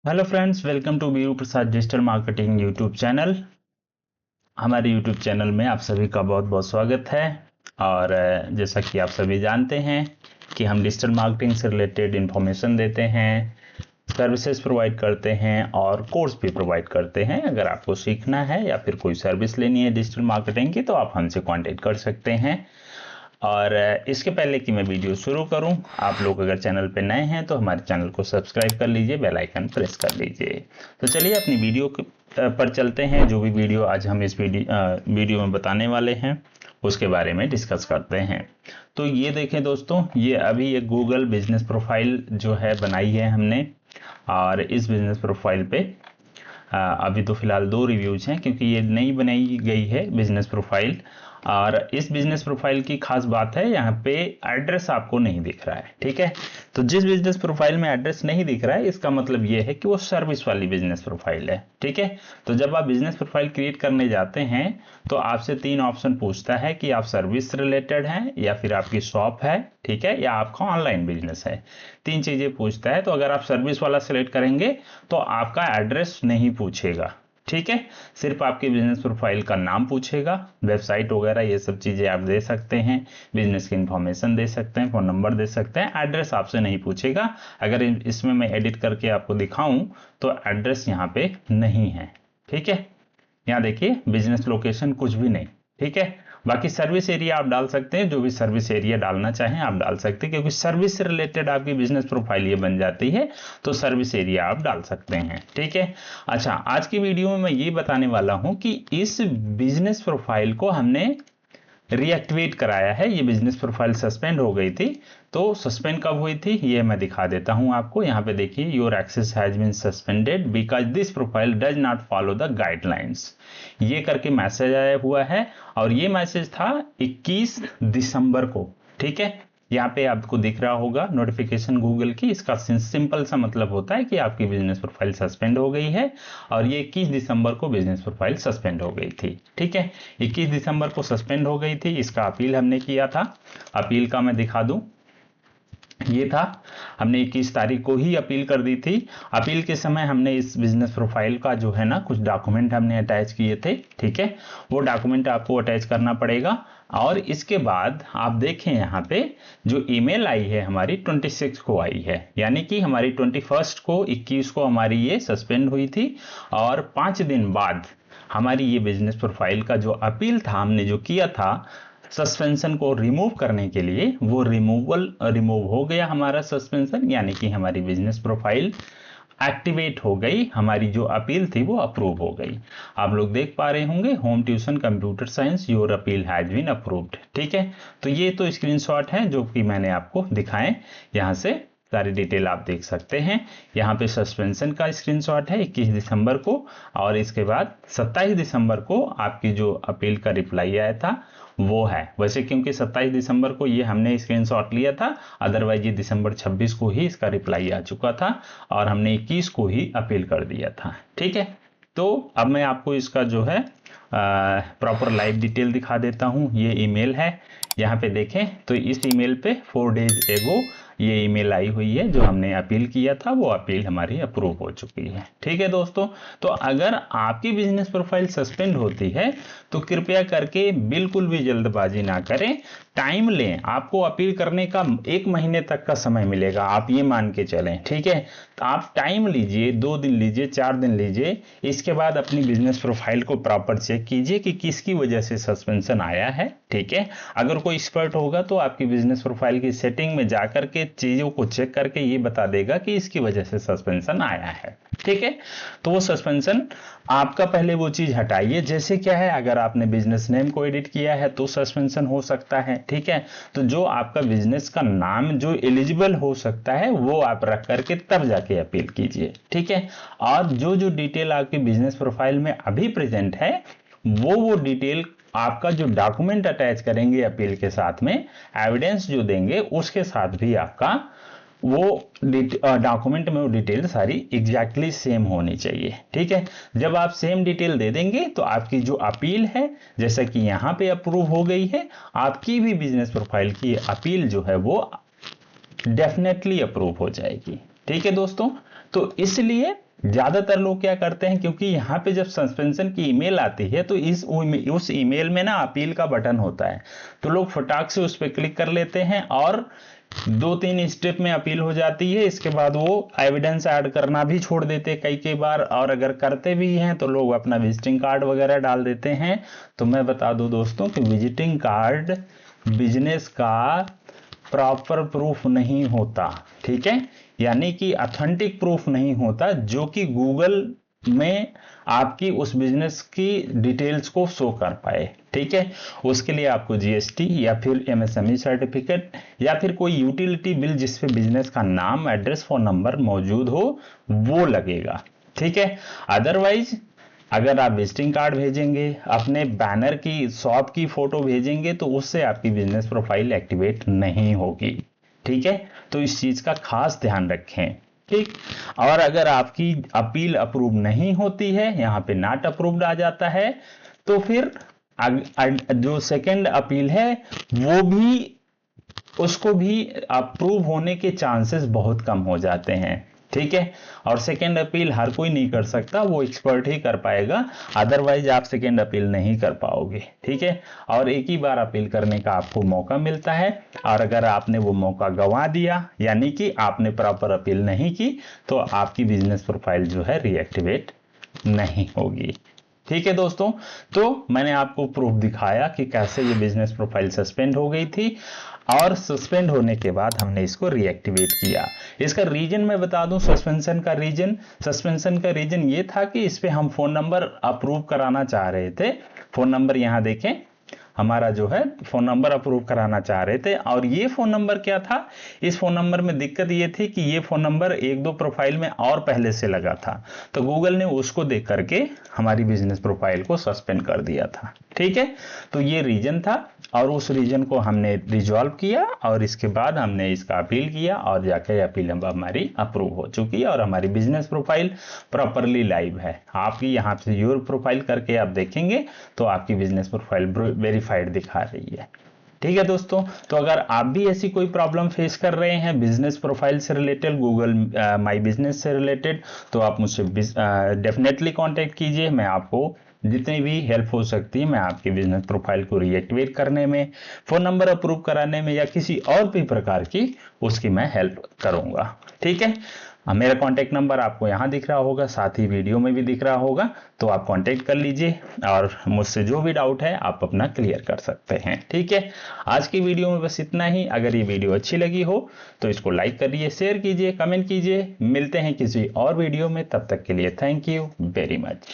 Hello friends, welcome to Veeru Prasad digital marketing YouTube channel. हमारे YouTube channel में आप सभी का बहुत बहुत स्वागत है। और जैसा कि आप सभी जानते हैं कि हम डिजिटल मार्केटिंग से रिलेटेड इंफॉर्मेशन देते हैं, सर्विसेज प्रोवाइड करते हैं और कोर्स भी प्रोवाइड करते हैं। अगर आपको सीखना है या फिर कोई सर्विस लेनी है डिजिटल मार्केटिंग की तो आप हमसे कांटेक्ट कर सकते हैं। और इसके पहले कि मैं वीडियो शुरू करूं, आप लोग अगर चैनल पर नए हैं तो हमारे चैनल को सब्सक्राइब कर लीजिए, बेल आइकन प्रेस कर लीजिए। तो चलिए अपनी वीडियो पर चलते हैं। जो भी वीडियो आज हम इस वीडियो में बताने वाले हैं उसके बारे में डिस्कस करते हैं। तो ये देखें दोस्तों, ये अभी एक गूगल बिजनेस प्रोफाइल जो है बनाई है हमने। और इस बिजनेस प्रोफाइल पे अभी तो फिलहाल 2 रिव्यूज हैं क्योंकि ये नई बनाई गई है बिजनेस प्रोफाइल। और इस बिजनेस प्रोफाइल की खास बात है, यहाँ पे एड्रेस आपको नहीं दिख रहा है। ठीक है, तो जिस बिजनेस प्रोफाइल में एड्रेस नहीं दिख रहा है इसका मतलब ये है कि वो सर्विस वाली बिजनेस प्रोफाइल है। ठीक है, तो जब आप बिजनेस प्रोफाइल क्रिएट करने जाते हैं तो आपसे 3 ऑप्शन पूछता है कि आप सर्विस रिलेटेड हैं या फिर आपकी शॉप है, ठीक है, या आपका ऑनलाइन बिजनेस है। 3 चीजें पूछता है। तो अगर आप सर्विस वाला सिलेक्ट करेंगे तो आपका एड्रेस नहीं पूछेगा। ठीक है, सिर्फ आपके बिजनेस प्रोफाइल का नाम पूछेगा, वेबसाइट वगैरह ये सब चीजें आप दे सकते हैं, बिजनेस की इंफॉर्मेशन दे सकते हैं, फोन नंबर दे सकते हैं, एड्रेस आपसे नहीं पूछेगा। अगर इसमें मैं एडिट करके आपको दिखाऊं तो एड्रेस यहाँ पे नहीं है। ठीक है, यहाँ देखिए बिजनेस लोकेशन कुछ भी नहीं। ठीक है, बाकी सर्विस एरिया आप डाल सकते हैं, जो भी सर्विस एरिया डालना चाहें आप डाल सकते हैं, क्योंकि सर्विस से रिलेटेड आपकी बिजनेस प्रोफाइल ये बन जाती है तो सर्विस एरिया आप डाल सकते हैं। ठीक है, अच्छा, आज की वीडियो में मैं ये बताने वाला हूं कि इस बिजनेस प्रोफाइल को हमने रीएक्टिवेट कराया है। ये बिजनेस प्रोफाइल सस्पेंड हो गई थी। तो सस्पेंड कब हुई थी ये मैं दिखा देता हूं आपको। यहाँ पे देखिए, your access has been suspended because this profile does not follow the guidelines, ये करके मैसेज आया हुआ है। और ये मैसेज था 21 दिसंबर को। ठीक है, यहाँ पे आपको दिख रहा होगा नोटिफिकेशन गूगल की। इसका सिंपल सा मतलब होता है कि आपकी बिजनेस प्रोफाइल सस्पेंड हो गई है। और ये 21 दिसंबर को बिजनेस प्रोफाइल सस्पेंड हो गई थी। ठीक है, 21 दिसंबर को सस्पेंड हो गई थी। इसका अपील हमने किया था। अपील का मैं दिखा दूं, ये था, हमने 21 तारीख को ही अपील कर दी थी। अपील के समय हमने इस बिजनेस प्रोफाइल का जो है ना कुछ डॉक्यूमेंट हमने अटैच किए थे। ठीक है, वो डॉक्यूमेंट आपको अटैच करना पड़ेगा। और इसके बाद आप देखें यहाँ पे जो ईमेल आई है हमारी 26 को आई है, यानी कि हमारी 21 को 21 को हमारी ये सस्पेंड हुई थी। और 5 दिन बाद हमारी ये बिजनेस प्रोफाइल का जो अपील था हमने जो किया था सस्पेंशन को रिमूव करने के लिए, वो रिमूव हो गया हमारा सस्पेंशन, यानी कि हमारी बिजनेस प्रोफाइल एक्टिवेट हो गई। हमारी जो अपील थी वो अप्रूव हो गई। आप लोग देख पा रहे होंगे, home tuition computer science, your appeal has been approved. ठीक है, तो ये तो स्क्रीनशॉट है जो कि मैंने आपको दिखाए। यहाँ से सारी डिटेल आप देख सकते हैं। यहाँ पे सस्पेंशन का स्क्रीनशॉट है 21 दिसंबर को। और इसके बाद 27 दिसंबर को आपकी जो अपील का रिप्लाई आया था वो है। वैसे क्योंकि 27 दिसंबर को ये हमने स्क्रीनशॉट लिया था, अदरवाइज ये दिसंबर 26 को ही इसका रिप्लाई आ चुका था और हमने 21 को ही अपील कर दिया था। ठीक है, तो अब मैं आपको इसका जो है प्रॉपर लाइव डिटेल दिखा देता हूं। ये ईमेल है, यहाँ पे देखें तो इस ईमेल पे 4 डेज एगो ये ईमेल आई हुई है। जो हमने अपील किया था वो अपील हमारी अप्रूव हो चुकी है। ठीक है दोस्तों, तो अगर आपकी बिजनेस प्रोफाइल सस्पेंड होती है तो कृपया करके बिल्कुल भी जल्दबाजी ना करें, टाइम लें। आपको अपील करने का 1 महीने तक का समय मिलेगा, आप ये मान के चलें। ठीक है, तो आप टाइम लीजिए, 2 दिन लीजिए, 4 दिन लीजिए। इसके बाद अपनी बिजनेस प्रोफाइल को प्रॉपर चेक कीजिए कि किसकी वजह से सस्पेंशन आया है। ठीक है, अगर कोई एक्सपर्ट होगा तो आपकी बिजनेस प्रोफाइल की सेटिंग में जाकर के चीजों को चेक करके ये बता देगा कि इसकी वजह से सस्पेंशन आया है। ठीक है, तो वो सस्पेंशन आपका पहले वो चीज हटाइए। जैसे क्या है, अगर आपने बिजनेस नेम को एडिट किया है तो सस्पेंशन हो सकता है। ठीक है, तो जो आपका बिजनेस का नाम जो एलिजिबल हो सकता है वो आप रख करके तब जाके अपील कीजिए। ठीक है, और जो जो डिटेल आपकी बिजनेस प्रोफाइल में अभी प्रेजेंट है वो डिटेल आपका जो डॉक्यूमेंट अटैच करेंगे अपील के साथ में, एविडेंस जो देंगे उसके साथ भी आपका वो डॉक्यूमेंट में वो डिटेल सारी एग्जैक्टली सेम होनी चाहिए। ठीक है, जब आप सेम डिटेल दे देंगे तो आपकी जो अपील है, जैसा कि यहाँ पे अप्रूव हो गई है, आपकी भी बिजनेस प्रोफाइल की अपील जो है वो डेफिनेटली अप्रूव हो जाएगी। ठीक है दोस्तों, तो इसलिए ज्यादातर लोग क्या करते हैं, क्योंकि यहाँ पे जब सस्पेंशन की ईमेल आती है तो उस ईमेल में ना अपील का बटन होता है, तो लोग फटाक से उस पर क्लिक कर लेते हैं और 2-3 स्टेप में अपील हो जाती है। इसके बाद वो एविडेंस ऐड करना भी छोड़ देते हैं कई बार, और अगर करते भी हैं तो लोग अपना विजिटिंग कार्ड वगैरह डाल देते हैं। तो मैं बता दूं दोस्तों कि विजिटिंग कार्ड बिजनेस का प्रॉपर प्रूफ नहीं होता, ठीक है, यानी कि ऑथेंटिक प्रूफ नहीं होता जो कि गूगल में आपकी उस बिजनेस की डिटेल्स को शो कर पाए, ठीक है। उसके लिए आपको जीएसटी या फिर एमएसएमई सर्टिफिकेट या फिर कोई यूटिलिटी बिल जिसपे बिजनेस का नाम, एड्रेस, फोन नंबर मौजूद हो वो लगेगा, ठीक है। अदरवाइज अगर आप विजिटिंग कार्ड भेजेंगे, अपने बैनर की शॉप की फोटो भेजेंगे, तो उससे आपकी बिजनेस प्रोफाइल एक्टिवेट नहीं होगी, ठीक है। तो इस चीज का खास ध्यान रखें, ठीक। और अगर आपकी अपील अप्रूव नहीं होती है, यहाँ पे नॉट अप्रूव्ड आ जाता है, तो फिर जो सेकंड अपील है वो भी, उसको भी अप्रूव होने के चांसेस बहुत कम हो जाते हैं, ठीक है। और सेकेंड अपील हर कोई नहीं कर सकता, वो एक्सपर्ट ही कर पाएगा, अदरवाइज आप सेकेंड अपील नहीं कर पाओगे, ठीक है। और एक ही बार अपील करने का आपको मौका मिलता है, और अगर आपने वो मौका गंवा दिया, यानी कि आपने प्रॉपर अपील नहीं की, तो आपकी बिजनेस प्रोफाइल जो है रीएक्टिवेट नहीं होगी, ठीक है दोस्तों। तो मैंने आपको प्रूफ दिखाया कि कैसे ये बिजनेस प्रोफाइल सस्पेंड हो गई थी, और सस्पेंड होने के बाद हमने इसको रीएक्टिवेट किया। इसका रीजन मैं बता दूं, सस्पेंशन का रीजन ये था कि इस पे हम फोन नंबर अप्रूव कराना चाह रहे थे। फोन नंबर यहां देखें, हमारा जो है फोन नंबर अप्रूव कराना चाह रहे थे, और ये फोन नंबर क्या था, इस फोन नंबर में दिक्कत ये थी कि ये फोन नंबर 1-2 प्रोफाइल में और पहले से लगा था, तो गूगल ने उसको देख करके हमारी बिजनेस प्रोफाइल को सस्पेंड कर दिया था, ठीक है। तो ये रीजन था, और उस रीजन को हमने रिजॉल्व किया, और इसके बाद हमने इसका अपील किया, और जाकर अपील हमारी अप्रूव हो चुकी है, और हमारी बिजनेस प्रोफाइल प्रॉपरली लाइव है। आपकी यहाँ से योर प्रोफाइल करके आप देखेंगे तो आपकी बिजनेस प्रोफाइल वेरीफाइड दिखा रही है, ठीक है दोस्तों। तो अगर आप भी ऐसी कोई प्रॉब्लम फेस कर रहे हैं बिजनेस प्रोफाइल से रिलेटेड, गूगल माई बिजनेस से रिलेटेड, तो आप मुझसे डेफिनेटली कांटेक्ट कीजिए। मैं आपको जितनी भी हेल्प हो सकती है मैं आपकी बिजनेस प्रोफाइल को रीएक्टिवेट करने में, फोन नंबर अप्रूव कराने में, या किसी और भी प्रकार की उसकी मैं हेल्प करूंगा, ठीक है। मेरा कांटेक्ट नंबर आपको यहाँ दिख रहा होगा, साथ ही वीडियो में भी दिख रहा होगा, तो आप कांटेक्ट कर लीजिए, और मुझसे जो भी डाउट है आप अपना क्लियर कर सकते हैं, ठीक है। आज की वीडियो में बस इतना ही। अगर ये वीडियो अच्छी लगी हो तो इसको लाइक करिए, शेयर कीजिए, कमेंट कीजिए। मिलते हैं किसी और वीडियो में, तब तक के लिए थैंक यू वेरी मच।